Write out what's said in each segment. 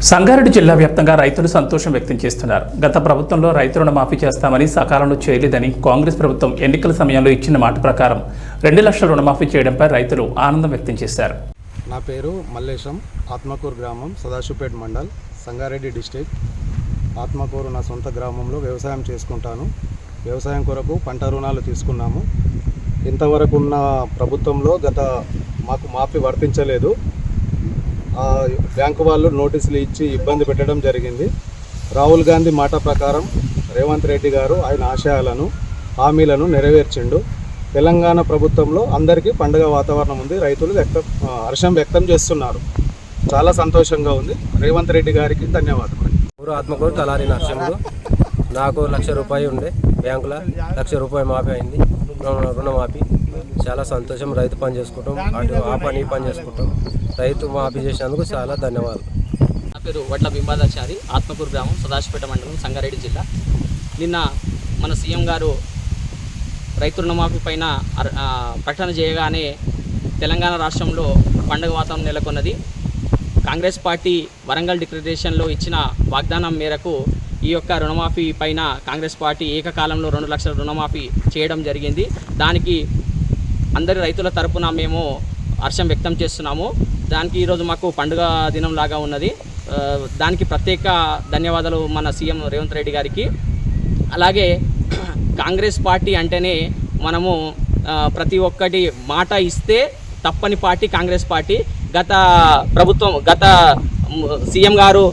సంగారెడ్డి జిల్లా వ్యాప్తంగా రైతులు సంతోషం వ్యక్తం చేస్తున్నారు. గత ప్రభుత్వంలో రైతు రుణమాఫీ చేస్తామని సకాలంలో చేయలేదని కాంగ్రెస్ ప్రభుత్వం ఎన్నికల సమయంలో ఇచ్చిన మాట ప్రకారం 2 లక్షల రుణమాఫీ చేయడంపై రైతులు ఆనందం వ్యక్తం చేశారు. నా పేరు మల్లేశం, ఆత్మకూరు గ్రామం, సదాశివపేట మండల్, సంగారెడ్డి డిస్ట్రిక్ట్. ఆత్మకూరు నా సొంత గ్రామంలో వ్యవసాయం చేసుకుంటాను. వ్యవసాయం కొరకు పంట రుణాలు తీసుకున్నాము. ఇంతవరకు ఉన్న ప్రభుత్వంలో మాకు మాఫీ వర్తించలేదు. బ్యాంకు వాళ్ళు నోటీసులు ఇచ్చి ఇబ్బంది పెట్టడం జరిగింది. రాహుల్ గాంధీ మాట ప్రకారం రేవంత్ రెడ్డి గారు ఆయన ఆశయాలను హామీలను నెరవేర్చిండు. తెలంగాణ ప్రభుత్వంలో అందరికీ పండుగ వాతావరణం ఉంది. రైతులు హర్షం వ్యక్తం చేస్తున్నారు. చాలా సంతోషంగా ఉంది. రేవంత్ రెడ్డి గారికి ధన్యవాదాలు. ఆత్మకూరు తలారి నరసింహుడు. నాకు ₹1,00,000 ఉండే బ్యాంకులో ₹1,00,000 మాఫీ అయింది. రుణమాఫీ. చాలా సంతోషం. రైతు పని చేసుకుంటాం, అటు ఆ పని ఈ పని చేసుకుంటాం. రైతు మాఫీ చేసినందుకు చాలా ధన్యవాదాలు. నా పేరు వడ్ల బింబాదాచారి, ఆత్మకూరు గ్రామం, సదాశివపేట మండలం, సంగారెడ్డి జిల్లా. నిన్న మన సీఎం గారు రైతు రుణమాఫీ పైన ప్రకటన చేయగానే తెలంగాణ రాష్ట్రంలో పండుగ వాతావరణం నెలకొన్నది. కాంగ్రెస్ పార్టీ వరంగల్ డిక్లరేషన్లో ఇచ్చిన వాగ్దానం మేరకు ఈ యొక్క రుణమాఫీ పైన కాంగ్రెస్ పార్టీ ఏకకాలంలో 2 లక్షల రుణమాఫీ చేయడం జరిగింది. దానికి అందరి రైతుల తరపున మేము హర్షం వ్యక్తం చేస్తున్నాము. దానికి ఈరోజు మాకు పండుగ దినం లాగా ఉన్నది. దానికి ప్రత్యేక ధన్యవాదాలు మన సీఎం రేవంత్ రెడ్డి గారికి. అలాగే కాంగ్రెస్ పార్టీ అంటేనే మనము ప్రతి ఒక్కటి మాట ఇస్తే తప్పని పార్టీ కాంగ్రెస్ పార్టీ. గత సీఎం గారు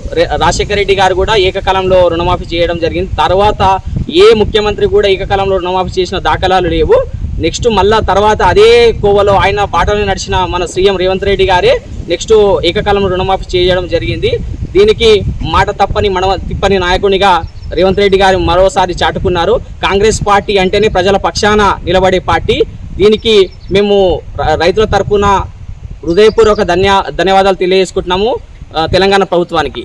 రాజశేఖర రెడ్డి గారు కూడా ఏకకాలంలో రుణమాఫీ చేయడం జరిగింది. తర్వాత ఏ ముఖ్యమంత్రి కూడా ఏకకాలంలో రుణమాఫీ చేసిన దాఖలాలు లేవు. నెక్స్ట్ మళ్ళా తర్వాత అదే కోవలో ఆయన బాటలో నడిచిన మన సీఎం రేవంత్ రెడ్డి గారే నెక్స్ట్ ఏకకాలంలో రుణమాఫీ చేయడం జరిగింది. దీనికి మాట తిప్పని నాయకునిగా రేవంత్ రెడ్డి గారు మరోసారి చాటుకున్నారు. కాంగ్రెస్ పార్టీ అంటేనే ప్రజల పక్షాన నిలబడే పార్టీ. దీనికి మేము రైతుల తరపున హృదయపూర్వక ధన్యవాదాలు తెలియజేసుకుంటున్నాము తెలంగాణ ప్రభుత్వానికి.